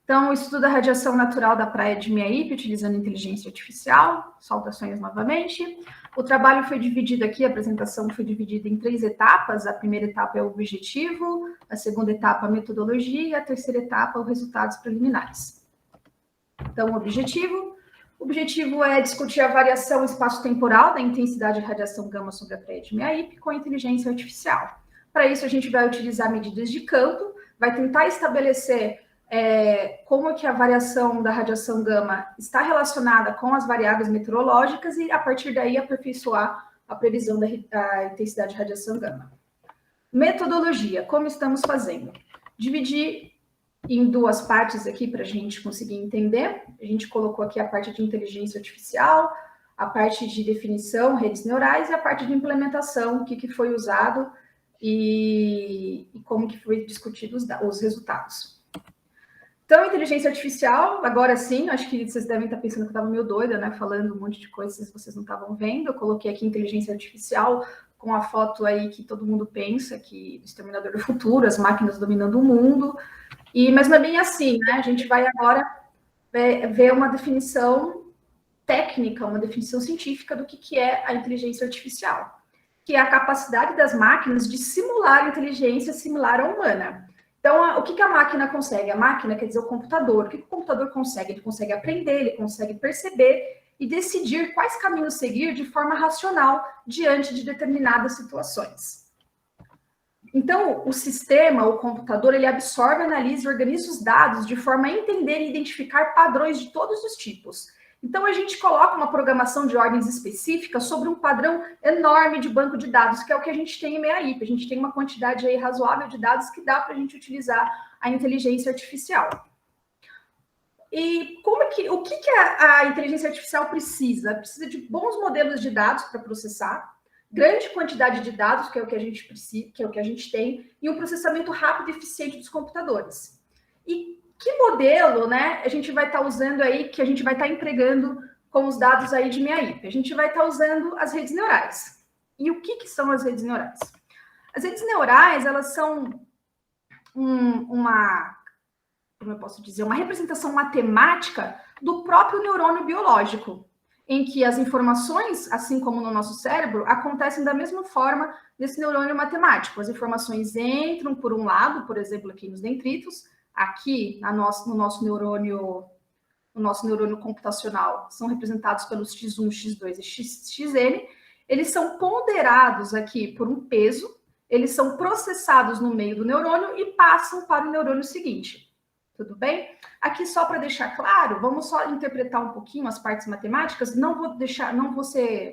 Então, o estudo da radiação natural da praia de Miaípe, utilizando inteligência artificial. Saudações novamente. O trabalho foi dividido aqui, a apresentação foi dividida em 3 etapas. A primeira etapa é o objetivo, a segunda etapa a metodologia e a terceira etapa os resultados preliminares. Então, o objetivo é discutir a variação espaço-temporal da intensidade de radiação gama sobre a praia de Miaípe com a inteligência artificial. Para isso, a gente vai utilizar medidas de campo, vai tentar estabelecer como que a variação da radiação gama está relacionada com as variáveis meteorológicas e, a partir daí, aperfeiçoar a previsão da intensidade de radiação gama. Metodologia, como estamos fazendo? Dividir em 2 partes aqui para a gente conseguir entender. A gente colocou aqui a parte de inteligência artificial, a parte de definição, redes neurais, e a parte de implementação, o que foi usado e como que foi discutido os resultados. Então, inteligência artificial, agora sim, acho que vocês devem estar pensando que eu estava meio doida, né? Falando um monte de coisas que vocês não estavam vendo. Eu coloquei aqui inteligência artificial com a foto aí que todo mundo pensa, que o Exterminador do Futuro, as máquinas dominando o mundo. Mas não é bem assim, né? A gente vai agora ver uma definição técnica, uma definição científica do que é a inteligência artificial, que é a capacidade das máquinas de simular a inteligência similar à humana. Então, o que a máquina consegue? A máquina quer dizer o computador. O que o computador consegue? Ele consegue aprender, ele consegue perceber e decidir quais caminhos seguir de forma racional diante de determinadas situações. Então, o sistema, o computador, ele absorve, analisa e organiza os dados de forma a entender e identificar padrões de todos os tipos. Então, a gente coloca uma programação de ordens específicas sobre um padrão enorme de banco de dados, que é o que a gente tem em Miaípe. A gente tem uma quantidade aí razoável de dados que dá para a gente utilizar a inteligência artificial. E o que a inteligência artificial precisa? Precisa de bons modelos de dados para processar, grande quantidade de dados, que é o que a gente precisa, que é o que a gente tem, e um processamento rápido e eficiente dos computadores. E que modelo, né, a gente vai estar usando aí, que a gente vai estar empregando com os dados aí de Miaípe? A gente vai estar usando as redes neurais. E o que são as redes neurais? As redes neurais, elas são como eu posso dizer, uma representação matemática do próprio neurônio biológico, em que as informações, assim como no nosso cérebro, acontecem da mesma forma nesse neurônio matemático. As informações entram por um lado, por exemplo, aqui nos dendritos, aqui no nosso neurônio computacional, são representados pelos X1, X2 e XN. Eles são ponderados aqui por um peso, eles são processados no meio do neurônio e passam para o neurônio seguinte. Tudo bem? Aqui, só para deixar claro, vamos só interpretar um pouquinho as partes matemáticas. Não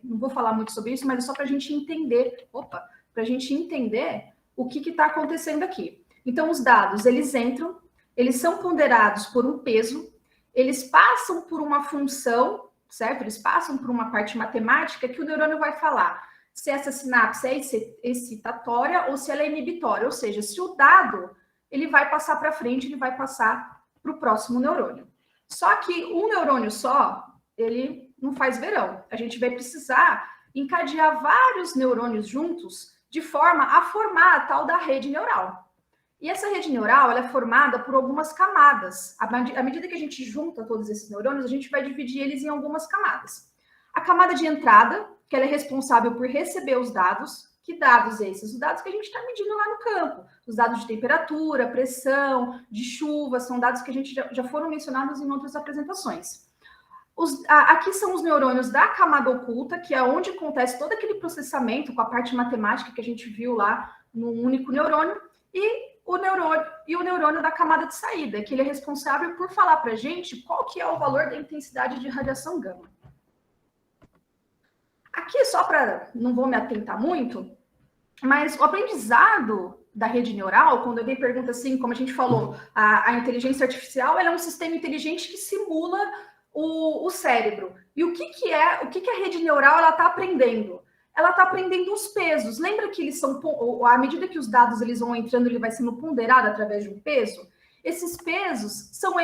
vou falar muito sobre isso, mas é só para a gente entender. Para a gente entender o que está acontecendo aqui. Então, os dados, eles entram, eles são ponderados por um peso, eles passam por uma função, certo? Eles passam por uma parte matemática que o neurônio vai falar se essa sinapse é excitatória ou se ela é inibitória. Ou seja, se o dado ele vai passar para frente, ele vai passar para o próximo neurônio. Só que um neurônio só, ele não faz verão. A gente vai precisar encadear vários neurônios juntos de forma a formar a tal da rede neural. E essa rede neural, ela é formada por algumas camadas. À medida que a gente junta todos esses neurônios, a gente vai dividir eles em algumas camadas. A camada de entrada, que ela é responsável por receber os dados. Que dados esses? Os dados que a gente está medindo lá no campo. Os dados de temperatura, pressão, de chuva, são dados que a gente já foram mencionados em outras apresentações. Aqui são os neurônios da camada oculta, que é onde acontece todo aquele processamento com a parte matemática que a gente viu lá no único neurônio, e o neurônio da camada de saída, que ele é responsável por falar para a gente qual que é o valor da intensidade de radiação gama. Aqui, só para... não vou me atentar muito, mas o aprendizado da rede neural, quando alguém pergunta assim, como a gente falou, a inteligência artificial, ela é um sistema inteligente que simula o cérebro. E o que a rede neural ela está aprendendo? Ela está aprendendo os pesos. Lembra que eles são, à medida que os dados eles vão entrando, ele vai sendo ponderado através de um peso? Esses pesos são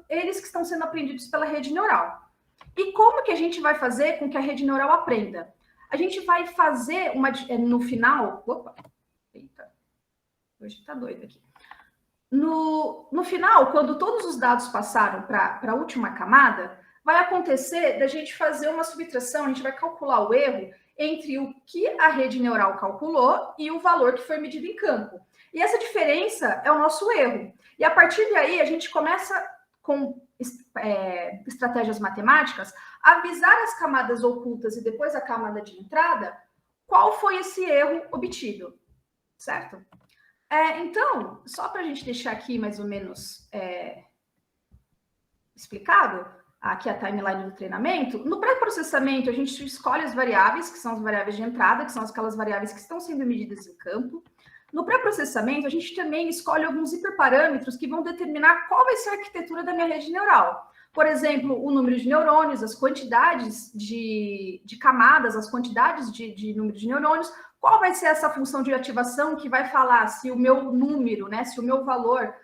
eles que estão sendo aprendidos pela rede neural. E como que a gente vai fazer com que a rede neural aprenda? A gente vai fazer no final... Opa! Eita! Hoje tá doido aqui. No final, quando todos os dados passaram para a última camada, vai acontecer da gente fazer uma subtração, a gente vai calcular o erro entre o que a rede neural calculou e o valor que foi medido em campo. E essa diferença é o nosso erro. E a partir daí, a gente começa com estratégias matemáticas a avisar as camadas ocultas e depois a camada de entrada qual foi esse erro obtido, certo? Então, só para a gente deixar aqui mais ou menos explicado, aqui a timeline do treinamento, no pré-processamento a gente escolhe as variáveis, que são as variáveis de entrada, que são aquelas variáveis que estão sendo medidas em campo. No pré-processamento, a gente também escolhe alguns hiperparâmetros que vão determinar qual vai ser a arquitetura da minha rede neural. Por exemplo, o número de neurônios, as quantidades de camadas, as quantidades de número de neurônios, qual vai ser essa função de ativação que vai falar se o meu número, né, se o meu valor,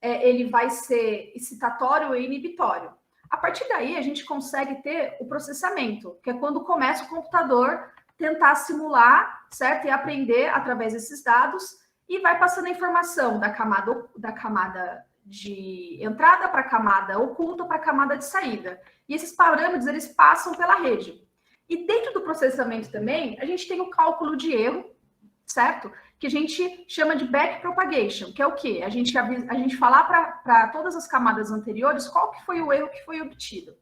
ele vai ser excitatório ou inibitório. A partir daí, a gente consegue ter o processamento, que é quando começa o computador tentar simular, certo? E aprender através desses dados e vai passando a informação da camada de entrada para a camada oculta para a camada de saída. E esses parâmetros, eles passam pela rede. E dentro do processamento também, a gente tem o cálculo de erro, certo? Que a gente chama de backpropagation, que é o quê? A gente falar para todas as camadas anteriores qual que foi o erro que foi obtido.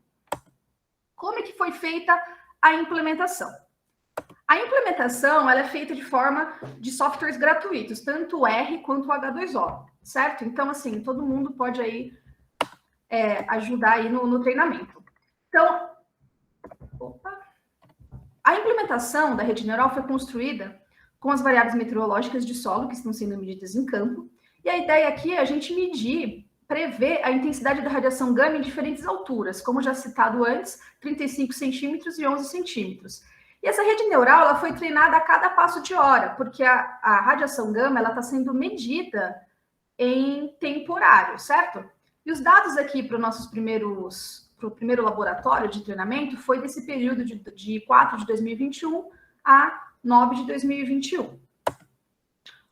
Como é que foi feita a implementação? A implementação ela é feita de forma de softwares gratuitos, tanto o R quanto o H2O, certo? Então, assim, todo mundo pode aí ajudar aí no treinamento. Então, a implementação da rede neural foi construída com as variáveis meteorológicas de solo que estão sendo medidas em campo. E a ideia aqui é a gente prever a intensidade da radiação gama em diferentes alturas, como já citado antes, 35 centímetros e 11 centímetros. E essa rede neural ela foi treinada a cada passo de hora, porque a radiação gama está sendo medida em tempo horário, certo? E os dados aqui para o primeiro laboratório de treinamento foi desse período de 4 de 2021 a 9 de 2021.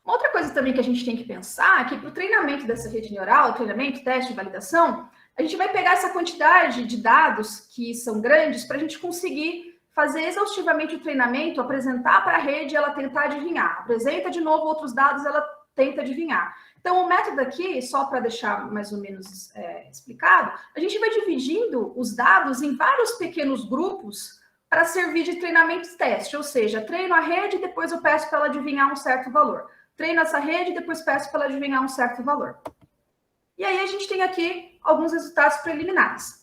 Uma outra coisa também que a gente tem que pensar é que para o treinamento dessa rede neural, treinamento, teste, validação, a gente vai pegar essa quantidade de dados que são grandes para a gente conseguir fazer exaustivamente o treinamento, apresentar para a rede e ela tentar adivinhar. Apresenta de novo outros dados, ela tenta adivinhar. Então, o método aqui, só para deixar mais ou menos explicado, a gente vai dividindo os dados em vários pequenos grupos para servir de treinamento e teste, ou seja, treino a rede e depois eu peço para ela adivinhar um certo valor. Treino essa rede e depois peço para ela adivinhar um certo valor. E aí a gente tem aqui alguns resultados preliminares.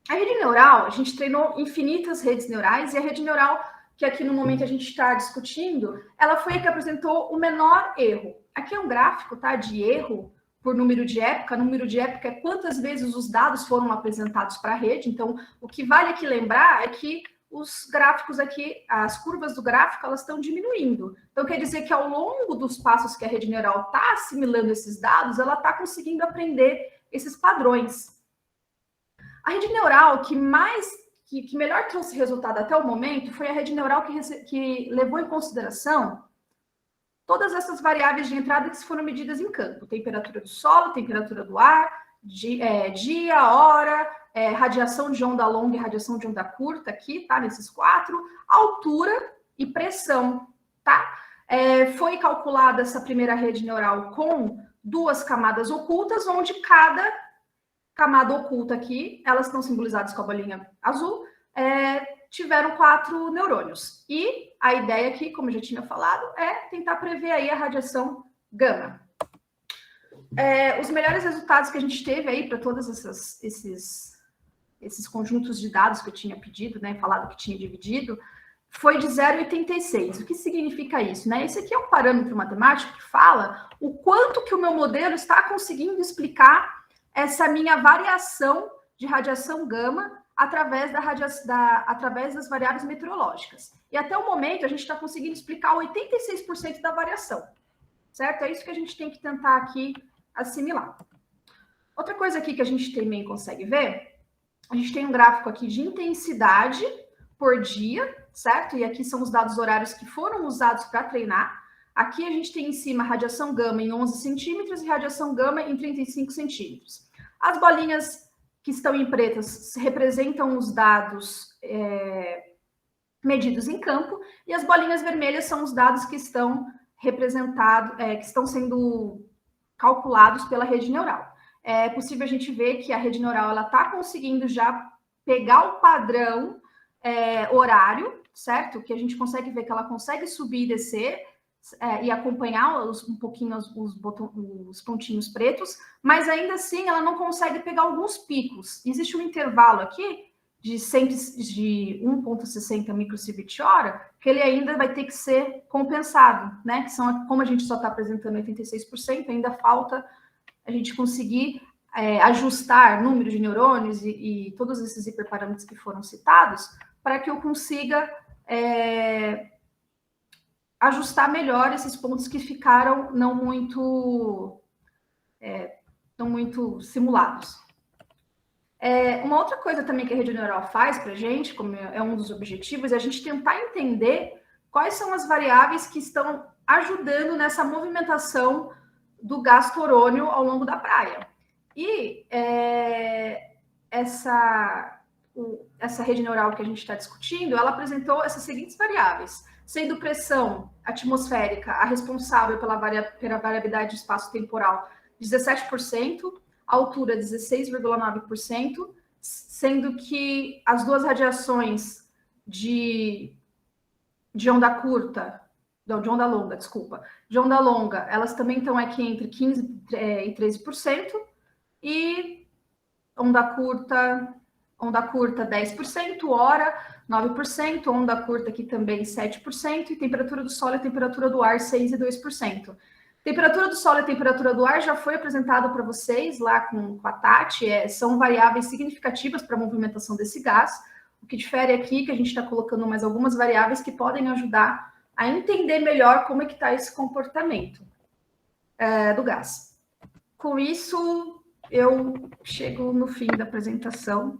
A rede neural, a gente treinou infinitas redes neurais e a rede neural, que aqui no momento a gente está discutindo, ela foi a que apresentou o menor erro. Aqui é um gráfico, tá, de erro por número de época. Número de época é quantas vezes os dados foram apresentados para a rede. Então, o que vale aqui lembrar é que os gráficos aqui, as curvas do gráfico, elas estão diminuindo. Então, quer dizer que ao longo dos passos que a rede neural está assimilando esses dados, ela está conseguindo aprender esses padrões. A rede neural que melhor trouxe resultado até o momento foi a rede neural que levou em consideração todas essas variáveis de entrada que foram medidas em campo. Temperatura do solo, temperatura do ar, dia, hora, radiação de onda longa e radiação de onda curta aqui, tá? Nesses 4, altura e pressão, tá? Foi calculada essa primeira rede neural com 2 camadas ocultas, onde cada camada oculta aqui, elas estão simbolizadas com a bolinha azul, tiveram 4 neurônios. E a ideia aqui, como eu já tinha falado, é tentar prever aí a radiação gama. Os melhores resultados que a gente teve aí para todos esses conjuntos de dados que eu tinha pedido, né, falado que tinha dividido, foi de 0,86. O que significa isso? Né? Esse aqui é um parâmetro matemático que fala o quanto que o meu modelo está conseguindo explicar essa minha variação de radiação gama através das variáveis meteorológicas. E até o momento, a gente está conseguindo explicar 86% da variação, certo? É isso que a gente tem que tentar aqui assimilar. Outra coisa aqui que a gente também consegue ver, a gente tem um gráfico aqui de intensidade por dia, certo? E aqui são os dados horários que foram usados para treinar. Aqui a gente tem em cima radiação gama em 11 centímetros e radiação gama em 35 centímetros. As bolinhas que estão em pretas representam os dados medidos em campo, e as bolinhas vermelhas são os dados que estão representados, que estão sendo calculados pela rede neural. É possível a gente ver que a rede neural está conseguindo já pegar o padrão horário, certo? Que a gente consegue ver que ela consegue subir e descer e acompanhar um pouquinho os pontinhos pretos, mas ainda assim ela não consegue pegar alguns picos. Existe um intervalo aqui de 1,60 microsievert/hora, que ele ainda vai ter que ser compensado, né? Que são, como a gente só está apresentando 86%, ainda falta a gente conseguir ajustar número de neurônios e todos esses hiperparâmetros que foram citados, para que eu consiga ajustar melhor esses pontos que ficaram não muito simulados. Uma outra coisa também que a rede neural faz para a gente, como é um dos objetivos, é a gente tentar entender quais são as variáveis que estão ajudando nessa movimentação do gás torônio ao longo da praia. E essa rede neural que a gente está discutindo, ela apresentou essas seguintes variáveis, sendo pressão atmosférica a responsável pela variabilidade de espaço temporal 17%, altura 16,9%, sendo que as duas radiações de onda curta, não, de onda longa, desculpa, de onda longa, elas também estão aqui entre 15% e 13%, e onda curta 10%, hora 9%, onda curta aqui também 7%, e temperatura do solo e temperatura do ar 6% e 2%. Temperatura do solo e temperatura do ar já foi apresentado para vocês lá com a Tati, são variáveis significativas para a movimentação desse gás. O que difere aqui é que a gente está colocando mais algumas variáveis que podem ajudar a entender melhor como é que está esse comportamento do gás. Com isso, eu chego no fim da apresentação.